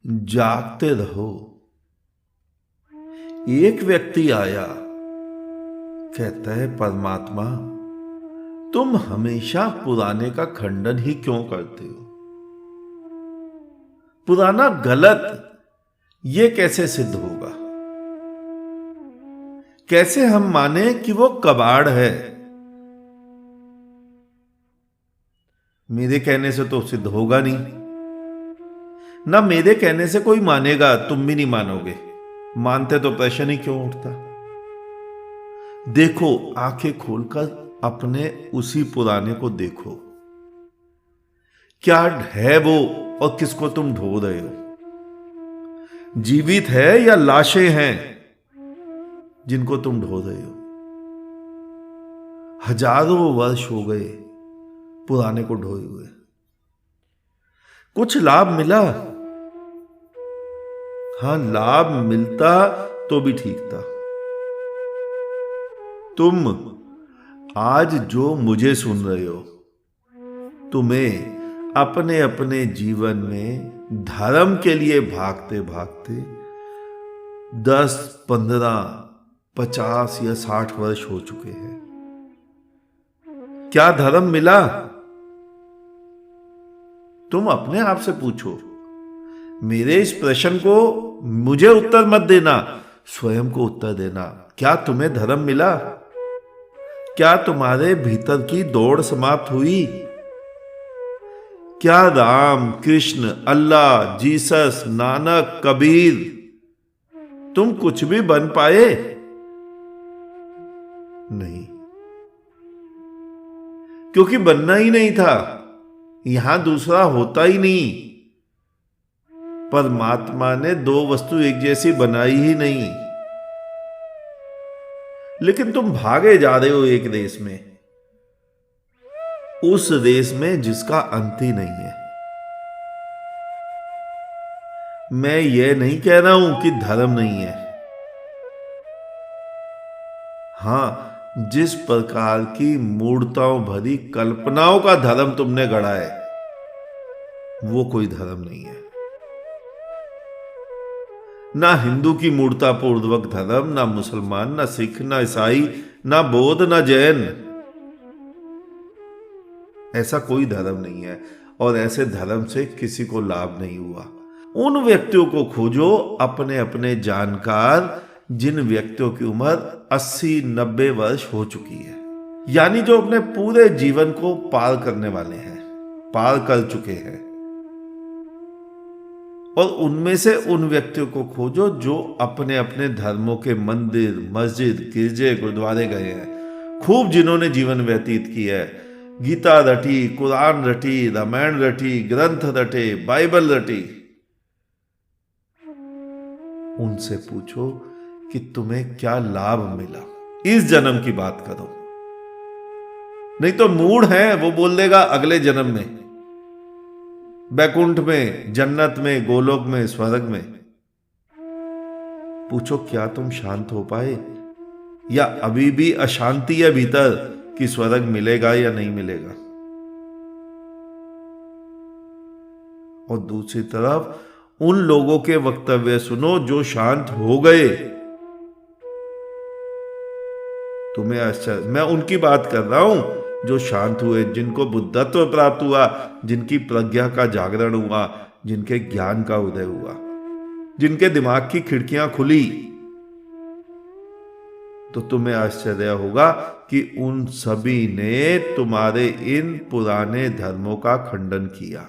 जागते रहो। एक व्यक्ति आया, कहता है, परमात्मा तुम हमेशा पुराने का खंडन ही क्यों करते हो? पुराना गलत ये कैसे सिद्ध होगा? कैसे हम माने कि वो कबाड़ है? मेरे कहने से तो सिद्ध होगा नहीं, ना मेरे कहने से कोई मानेगा, तुम भी नहीं मानोगे। मानते तो प्रश्न ही क्यों उठता? देखो, आंखें खोलकर अपने उसी पुराने को देखो। क्या है वो और किसको तुम ढो रहे हो? जीवित है या लाशें हैं जिनको तुम ढो रहे हो? हजारों वर्ष हो गए पुराने को ढोए हुए। कुछ लाभ मिला? हां, लाभ मिलता तो भी ठीक था। तुम आज जो मुझे सुन रहे हो, तुम्हें अपने अपने जीवन में धर्म के लिए भागते भागते 10, 15, 50 या 60 वर्ष हो चुके हैं। क्या धर्म मिला? तुम अपने आप से पूछो। मेरे इस प्रश्न को मुझे उत्तर मत देना, स्वयं को उत्तर देना। क्या तुम्हें धर्म मिला? क्या तुम्हारे भीतर की दौड़ समाप्त हुई? क्या राम, कृष्ण, अल्लाह, जीसस, नानक, कबीर, तुम कुछ भी बन पाए? नहीं, क्योंकि बनना ही नहीं था। यहां दूसरा होता ही नहीं। परमात्मा ने दो वस्तु एक जैसी बनाई ही नहीं। लेकिन तुम भागे जा रहे हो एक रेस में, उस रेस में जिसका अंत ही नहीं है। मैं ये नहीं कह रहा हूं कि धर्म नहीं है। हां, जिस प्रकार की मूर्ताओं भरी कल्पनाओं का धर्म तुमने गढ़ा है, वो कोई धर्म नहीं है। ना हिंदू की मूर्ता पूर्वक धर्म, ना मुसलमान, ना सिख, ना ईसाई, ना बौद्ध, ना जैन। ऐसा कोई धर्म नहीं है, और ऐसे धर्म से किसी को लाभ नहीं हुआ। उन व्यक्तियों को खोजो, अपने अपने जानकार, जिन व्यक्तियों की उम्र 80-90 वर्ष हो चुकी है, यानी जो अपने पूरे जीवन को पार करने वाले हैं, पार कर चुके हैं। और उनमें से उन व्यक्तियों को खोजो जो अपने अपने धर्मों के मंदिर, मस्जिद, गिरजे, गुरुद्वारे गए हैं, खूब जिन्होंने जीवन व्यतीत किया है, गीता रटी, कुरान रटी, रामायण रटी, ग्रंथ रटे, बाइबल रटी। उनसे पूछो कि तुम्हें क्या लाभ मिला। इस जन्म की बात करो, नहीं तो मूढ़ है, वो बोल देगा अगले जन्म में, बैकुंठ में, जन्नत में, गोलोक में, स्वर्ग में। पूछो, क्या तुम शांत हो पाए, या अभी भी अशांति है भीतर कि स्वर्ग मिलेगा या नहीं मिलेगा? और दूसरी तरफ उन लोगों के वक्तव्य सुनो जो शांत हो गए। तुम्हें आश्चर्य, मैं उनकी बात कर रहा हूं जो शांत हुए, जिनको बुद्धत्व प्राप्त हुआ, जिनकी प्रज्ञा का जागरण हुआ, जिनके ज्ञान का उदय हुआ, जिनके दिमाग की खिड़कियां खुली। तो तुम्हें आश्चर्य होगा कि उन सभी ने तुम्हारे इन पुराने धर्मों का खंडन किया।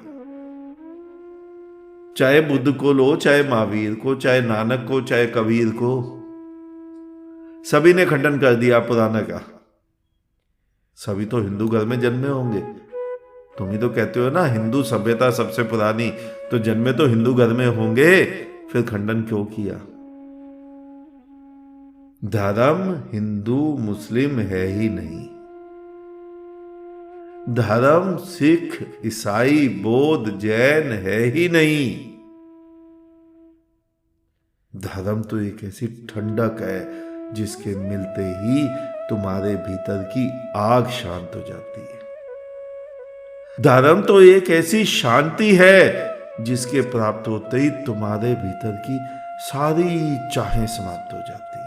चाहे बुद्ध को लो, चाहे महावीर को, चाहे नानक को, चाहे कबीर को, सभी ने खंडन कर दिया पुराना का। सभी तो हिंदू घर में जन्मे होंगे। तुम ही तो कहते हो ना, हिंदू सभ्यता सबसे पुरानी, तो जन्मे तो हिंदू घर में होंगे, फिर खंडन क्यों किया? धर्म हिंदू मुस्लिम है ही नहीं। धर्म सिख, ईसाई, बौद्ध, जैन है ही नहीं। धर्म तो एक ऐसी ठंडक है जिसके मिलते ही तुम्हारे भीतर की आग शांत हो जाती है। धर्म तो एक ऐसी शांति है जिसके प्राप्त होते ही तुम्हारे भीतर की सारी चाहें समाप्त हो जाती है।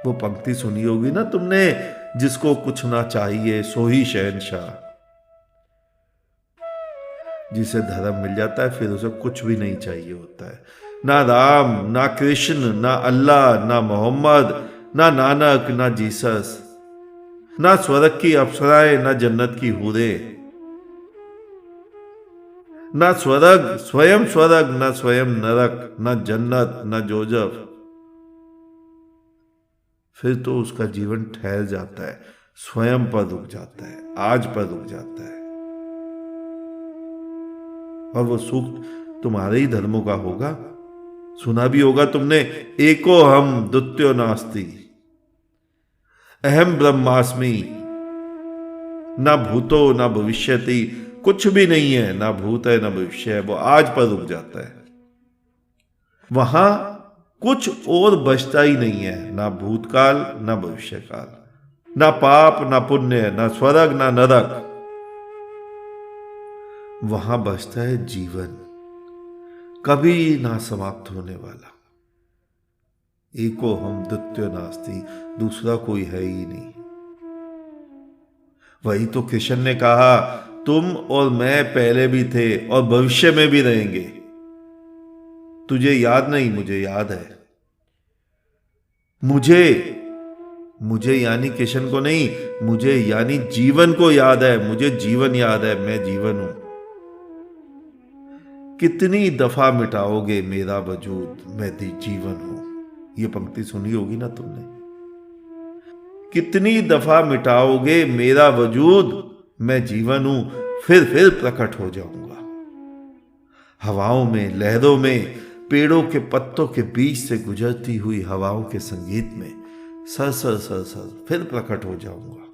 वो पंक्ति सुनी होगी ना तुमने, जिसको कुछ ना चाहिए सो ही शहंशाह। जिसे धर्म मिल जाता है फिर उसे कुछ भी नहीं चाहिए होता है। ना राम, ना कृष्ण, ना अल्लाह, ना मोहम्मद, ना नानक, ना जीसस, ना स्वर्ग की अप्सराएं, ना जन्नत की हूरे, ना स्वर्ग स्वयं स्वर्ग, ना स्वयं नरक, ना जन्नत, ना जोजफ। फिर तो उसका जीवन ठहर जाता है, स्वयं पर रुक जाता है, आज पर रुक जाता है। और वो सुख तुम्हारे ही धर्मों का होगा। सुना भी होगा तुमने, एको हम द्वितीयो नास्ति, अहम ब्रह्मास्मि, ना भूतो ना भविष्यति। कुछ भी नहीं है, ना भूत है ना भविष्य है, वो आज पर रुक जाता है। वहां कुछ और बचता ही नहीं है, ना भूतकाल ना भविष्यकाल, ना पाप ना पुण्य, ना स्वर्ग ना नरक। वहां बचता है जीवन, कभी ना समाप्त होने वाला। एको हम द्वितीयो नास्ति, दूसरा कोई है ही नहीं। वही तो कृष्ण ने कहा, तुम और मैं पहले भी थे और भविष्य में भी रहेंगे। तुझे याद नहीं, मुझे याद है। मुझे यानी कृष्ण को नहीं, मुझे यानी जीवन को याद है। मुझे जीवन याद है, मैं जीवन हूं। कितनी दफा मिटाओगे मेरा वजूद, मैं जीवन हूं। ये पंक्ति सुनी होगी ना तुमने। कितनी दफा मिटाओगे मेरा वजूद, मैं जीवन हूं, फिर प्रकट हो जाऊंगा। हवाओं में, लहरों में, पेड़ों के पत्तों के बीच से गुजरती हुई हवाओं के संगीत में सर सर सर सर फिर प्रकट हो जाऊंगा।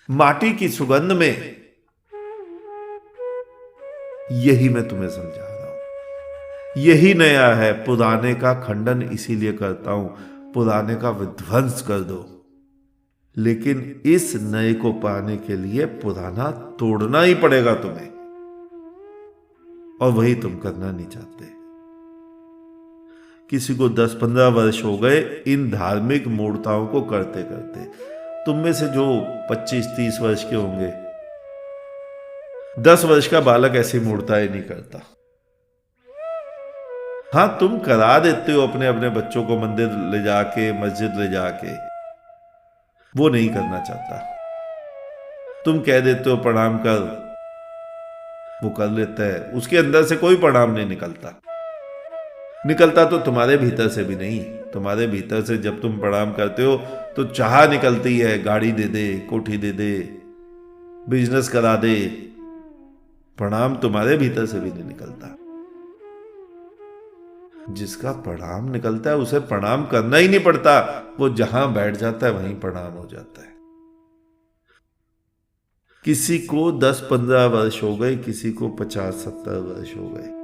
माटी की सुगंध में। यही मैं तुम्हें समझा रहा हूं। यही नया है। पुराने का खंडन इसीलिए करता हूं, पुराने का विध्वंस कर दो। लेकिन इस नए को पाने के लिए पुराना तोड़ना ही पड़ेगा तुम्हें, और वही तुम करना नहीं चाहते। किसी को 10-15 वर्ष हो गए इन धार्मिक मूर्ताओं को करते करते। तुम में से जो 25-30 वर्ष के होंगे, 10 वर्ष का बालक ऐसी मूर्ताएं नहीं करता। हां, तुम करा देते हो अपने अपने बच्चों को मंदिर ले जाके, मस्जिद ले जाके। वो नहीं करना चाहता। तुम कह देते हो प्रणाम कर, वो कर लेता है। उसके अंदर से कोई प्रणाम नहीं निकलता तो तुम्हारे भीतर से भी नहीं। तुम्हारे भीतर से जब तुम प्रणाम करते हो तो चाह निकलती है, गाड़ी दे दे, कोठी दे दे, बिजनेस करा दे। प्रणाम तुम्हारे भीतर से भी नहीं निकलता। जिसका प्रणाम निकलता है उसे प्रणाम करना ही नहीं पड़ता। वो जहां बैठ जाता है वहीं प्रणाम हो जाता है। किसी को 10-15 वर्ष हो गए, किसी को 50-70 वर्ष हो गए,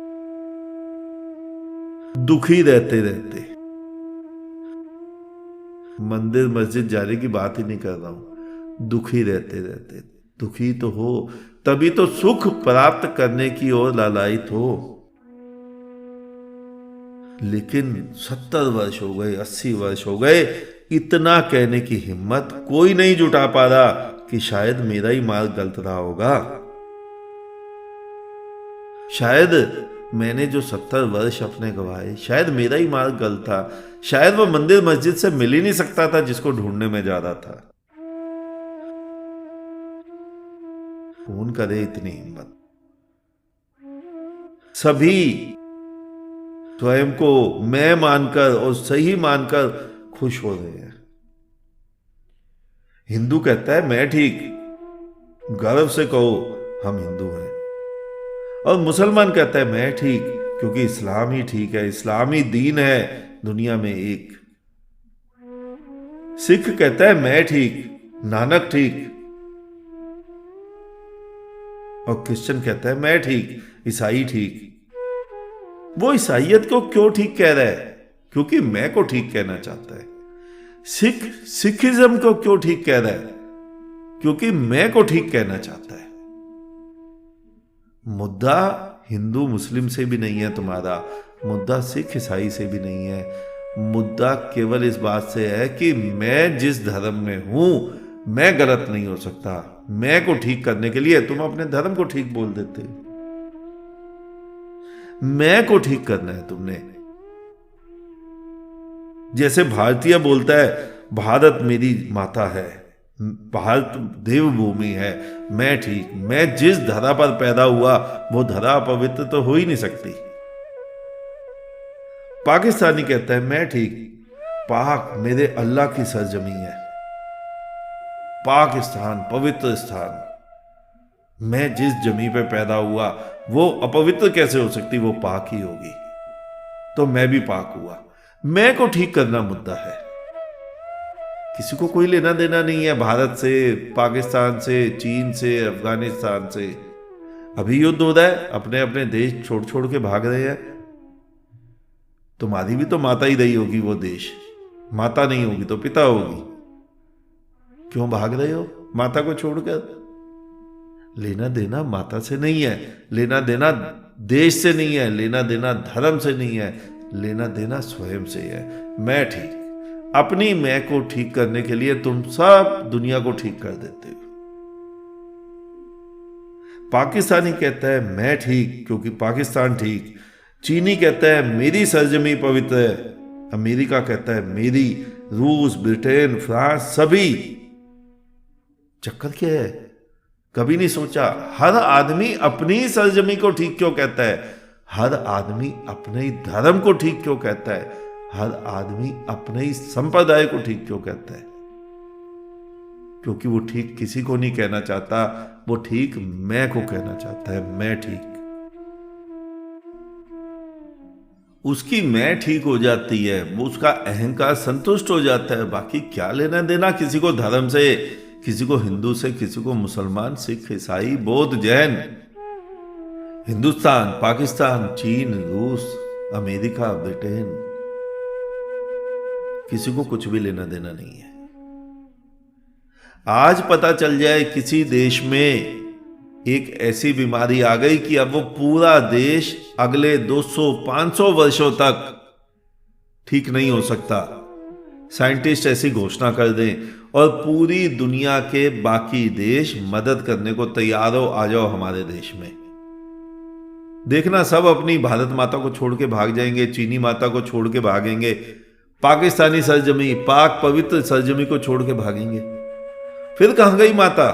दुखी रहते रहते। मंदिर मस्जिद जाने की बात ही नहीं कर रहा हूं, दुखी रहते रहते। दुखी तो हो तभी तो सुख प्राप्त करने की ओर लालायित हो। लेकिन 70 वर्ष हो गए, 80 वर्ष हो गए, इतना कहने की हिम्मत कोई नहीं जुटा पा रहा कि शायद मेरा ही मार्ग गलत रहा होगा। शायद मैंने जो 70 वर्ष अपने गवाए, शायद मेरा ही मार्ग गलत था। शायद वो मंदिर मस्जिद से मिल ही नहीं सकता था जिसको ढूंढने में जा रहा था। कौन करे इतनी हिम्मत? सभी स्वयं को मैं मानकर और सही मानकर खुश हो रहे हैं। हिंदू कहता है मैं ठीक, गर्व से कहो हम हिंदू हैं। और मुसलमान कहता है मैं ठीक, क्योंकि इस्लाम ही ठीक है, इस्लाम ही दीन है दुनिया में एक। सिख कहता है मैं ठीक, नानक ठीक। और क्रिश्चियन कहता है मैं ठीक, ईसाई ठीक। वो ईसाइयत को क्यों ठीक कह रहा है? क्योंकि मैं को ठीक कहना चाहता है। सिखिज्म को क्यों ठीक कह रहा है? क्योंकि मैं को ठीक कहना चाहता है। मुद्दा हिंदू मुस्लिम से भी नहीं है तुम्हारा, मुद्दा सिख ईसाई से भी नहीं है, मुद्दा केवल इस बात से है कि मैं जिस धर्म में हूं मैं गलत नहीं हो सकता। मैं को ठीक करने के लिए तुम अपने धर्म को ठीक बोल देते हो। मैं को ठीक करना है तुमने। जैसे भारतीय बोलता है भारत मेरी माता है, भारत देवभूमि है, मैं ठीक, मैं जिस धरा पर पैदा हुआ वो धरा पवित्र तो हो ही नहीं सकती। पाकिस्तानी कहता है मैं ठीक, पाक मेरे अल्लाह की सरजमी है, पाकिस्तान पवित्र स्थान, मैं जिस जमी पे पैदा हुआ वो अपवित्र कैसे हो सकती, वो पाक ही होगी, तो मैं भी पाक हुआ। मैं को ठीक करना मुद्दा है। किसी को कोई लेना देना नहीं है भारत से, पाकिस्तान से, चीन से, अफगानिस्तान से। अभी युद्ध हो रहा है, अपने अपने देश छोड़ छोड़ के भाग रहे हैं। तुम्हारी भी तो माता ही रही होगी वो देश, माता नहीं होगी तो पिता होगी। क्यों भाग रहे हो माता को छोड़कर? लेना देना माता से नहीं है, लेना देना देश से नहीं है, लेना देना धर्म से नहीं है, लेना देना स्वयं से है। मैं ठीक, अपनी मैं को ठीक करने के लिए तुम सब दुनिया को ठीक कर देते हो। पाकिस्तानी कहता है मैं ठीक क्योंकि पाकिस्तान ठीक, चीनी कहता है मेरी सरजमी पवित्र है, अमेरिका कहता है मेरी, रूस, ब्रिटेन, फ्रांस, सभी। चक्कर क्या है? कभी नहीं सोचा हर आदमी अपनी सरजमी को ठीक क्यों कहता है, हर आदमी अपने धर्म को ठीक क्यों कहता है, हर आदमी अपने ही संप्रदाय को ठीक क्यों कहता है? क्योंकि वो ठीक किसी को नहीं कहना चाहता, वो ठीक मैं को कहना चाहता है। मैं ठीक, उसकी मैं ठीक हो जाती है, वो उसका अहंकार संतुष्ट हो जाता है। बाकी क्या लेना देना किसी को धर्म से, किसी को हिंदू से, किसी को मुसलमान, सिख, ईसाई, बौद्ध, जैन, हिंदुस्तान, पाकिस्तान, चीन, रूस, अमेरिका, ब्रिटेन, किसी को कुछ भी लेना देना नहीं है। आज पता चल जाए किसी देश में एक ऐसी बीमारी आ गई कि अब वो पूरा देश अगले 200-500 वर्षों तक ठीक नहीं हो सकता, साइंटिस्ट ऐसी घोषणा कर दें और पूरी दुनिया के बाकी देश मदद करने को तैयार हो, आ जाओ हमारे देश में। देखना सब अपनी भारत माता को छोड़ के भाग जाएंगे, चीनी माता को छोड़ के भागेंगे, पाकिस्तानी सरजमी, पाक पवित्र सरजमी को छोड़ के भागेंगे। फिर कहां गई माता,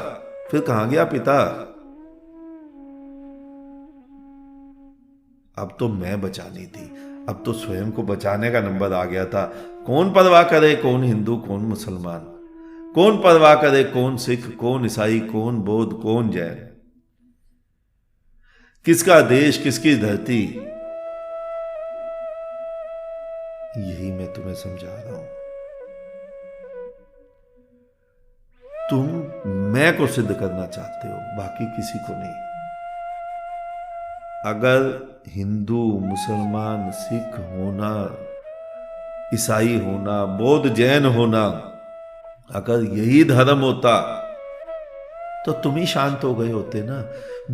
फिर कहां गया पिता? अब तो मैं बचानी थी, अब तो स्वयं को बचाने का नंबर आ गया था। कौन परवाह करे कौन हिंदू कौन मुसलमान, कौन परवाह करे कौन सिख कौन ईसाई, कौन बौद्ध कौन जैन, किसका देश किसकी धरती। यही मैं तुम्हें समझा रहा हूं। तुम मैं को सिद्ध करना चाहते हो, बाकी किसी को नहीं। अगर हिंदू, मुसलमान, सिख होना, ईसाई होना, बौद्ध, जैन होना, अगर यही धर्म होता तो तुम ही शांत हो गए होते ना।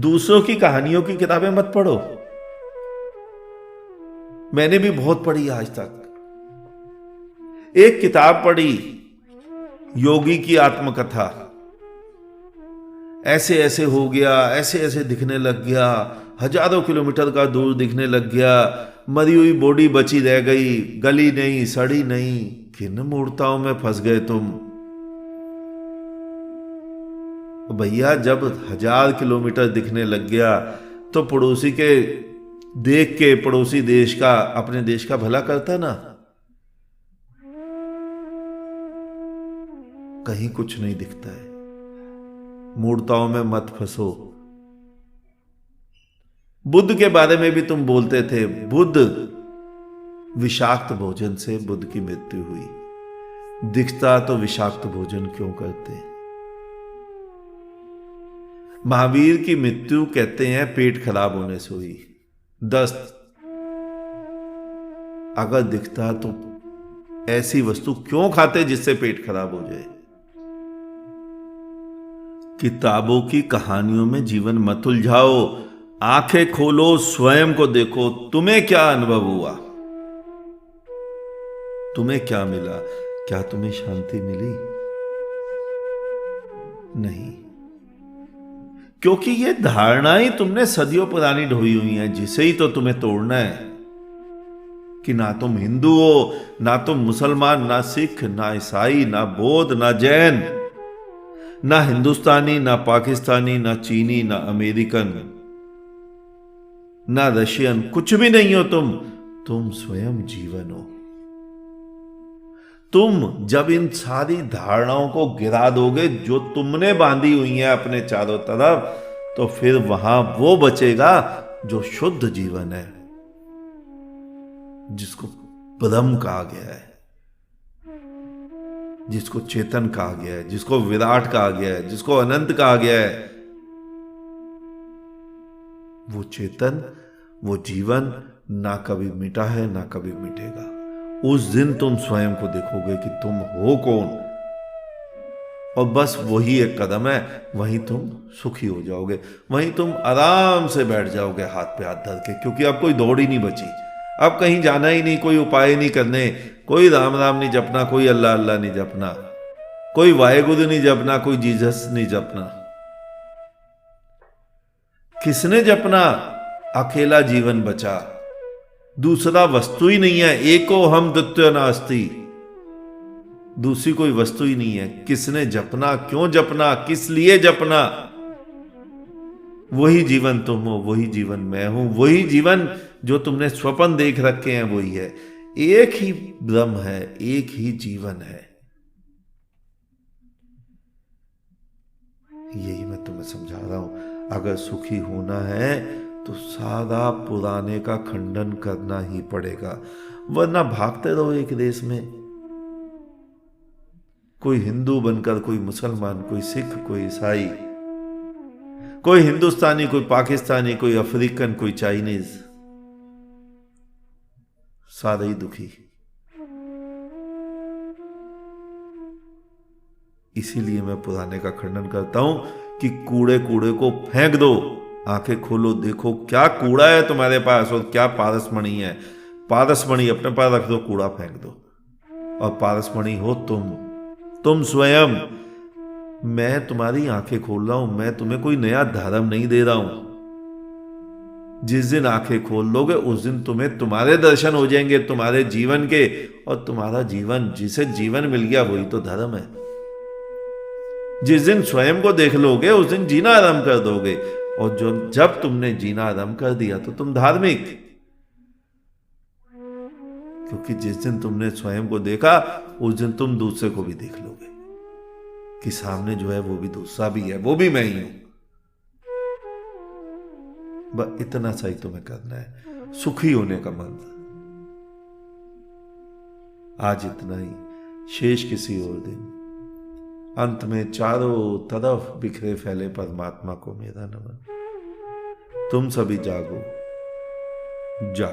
दूसरों की कहानियों की किताबें मत पढ़ो। मैंने भी बहुत पढ़ी आज तक। एक किताब पढ़ी योगी की आत्मकथा, ऐसे ऐसे हो गया, ऐसे ऐसे दिखने लग गया, हजारों किलोमीटर का दूर दिखने लग गया, मरी हुई बॉडी बची रह गई, गली नहीं सड़ी नहीं। किन मूर्ताओं में फंस गए तुम भैया। जब 1000 किलोमीटर दिखने लग गया तो पड़ोसी के देख के पड़ोसी देश का, अपने देश का भला करता ना। कहीं कुछ नहीं दिखता है, मूर्ताओं में मत फंसो। बुद्ध के बारे में भी तुम बोलते थे, बुद्ध विषाक्त भोजन से बुद्ध की मृत्यु हुई। दिखता तो विषाक्त भोजन क्यों करते? महावीर की मृत्यु कहते हैं पेट खराब होने से हुई, दस्त। अगर दिखता तो ऐसी वस्तु क्यों खाते जिससे पेट खराब हो जाए? किताबों की कहानियों में जीवन मत उलझाओ, आंखें खोलो, स्वयं को देखो, तुम्हें क्या अनुभव हुआ, तुम्हें क्या मिला? क्या तुम्हें शांति मिली? नहीं, क्योंकि ये धारणाएं तुमने सदियों पुरानी ढोई हुई हैं, जिसे ही तो तुम्हें तोड़ना है कि ना तुम हिंदू हो, ना तुम मुसलमान, ना सिख, ना ईसाई, ना बौद्ध, ना जैन, ना हिंदुस्तानी, ना पाकिस्तानी, ना चीनी, ना अमेरिकन, ना रशियन, कुछ भी नहीं हो तुम स्वयं जीवन हो। तुम जब इन सारी धारणाओं को गिरा दोगे जो तुमने बांधी हुई हैं अपने चारों तरफ, तो फिर वहां वो बचेगा जो शुद्ध जीवन है, जिसको ब्रह्म कहा गया है, जिसको चेतन कहा गया है, जिसको विराट कहा गया है, जिसको अनंत कहा गया है। वो चेतन, वो जीवन ना कभी मिटा है, ना कभी मिटेगा। उस दिन तुम स्वयं को देखोगे कि तुम हो कौन, और बस वही एक कदम है, वहीं तुम सुखी हो जाओगे, वहीं तुम आराम से बैठ जाओगे हाथ पे हाथ धर के, क्योंकि अब कोई दौड़ ही नहीं बची, अब कहीं जाना ही नहीं, कोई उपाय नहीं करने, कोई राम राम नहीं जपना, कोई अल्लाह अल्लाह नहीं जपना, कोई वाहेगुरु नहीं जपना, कोई जीसस नहीं जपना। किसने जपना? अकेला जीवन बचा, दूसरा वस्तु ही नहीं है, एको हम द्वितीय नास्ति, दूसरी कोई वस्तु ही नहीं है। किसने जपना, क्यों जपना, किस लिए जपना? वही जीवन तुम हो, वही जीवन मैं हूं, वही जीवन जो तुमने स्वप्न देख रखे हैं वही है। एक ही ब्रह्म है, एक ही जीवन है। यही मैं तुम्हें समझा रहा हूं। अगर सुखी होना है तो सारा पुराने का खंडन करना ही पड़ेगा, वरना भागते रहो एक देश में, कोई हिंदू बनकर, कोई मुसलमान, कोई सिख, कोई ईसाई, कोई हिंदुस्तानी, कोई पाकिस्तानी, कोई अफ्रीकन, कोई चाइनीज, सारे ही दुखी। इसीलिए मैं पुराने का खंडन करता हूं कि कूड़े कूड़े को फेंक दो, आंखें खोलो, देखो क्या कूड़ा है तुम्हारे पास और क्या पारसमणि है। पारसमणि अपने पास रख दो, कूड़ा फेंक दो, और पारसमणि हो तुम स्वयं। मैं तुम्हारी आंखें खोल रहा हूं, मैं तुम्हें कोई नया धर्म नहीं दे रहा हूं। जिस दिन आंखें खोल लोगे उस दिन तुम्हें तुम्हारे दर्शन हो जाएंगे, तुम्हारे जीवन के, और तुम्हारा जीवन, जिसे जीवन मिल गया वही तो धर्म है। जिस दिन स्वयं को देख लोगे उस दिन जीना आरंभ कर दोगे, और जब तुमने जीना आरंभ कर दिया तो तुम धार्मिक, क्योंकि जिस दिन तुमने स्वयं को देखा उस दिन तुम दूसरे को भी देख लोगे कि सामने जो है वो भी दूसरा भी है, वो भी मैं ही हूं। बस इतना सा ही तुम्हें करना है, सुखी होने का मंत्र। आज इतना ही, शेष किसी और दिन। अंत में चारों तरफ बिखरे फैले परमात्मा को मेरा नमन। तुम सभी जागो, जागो।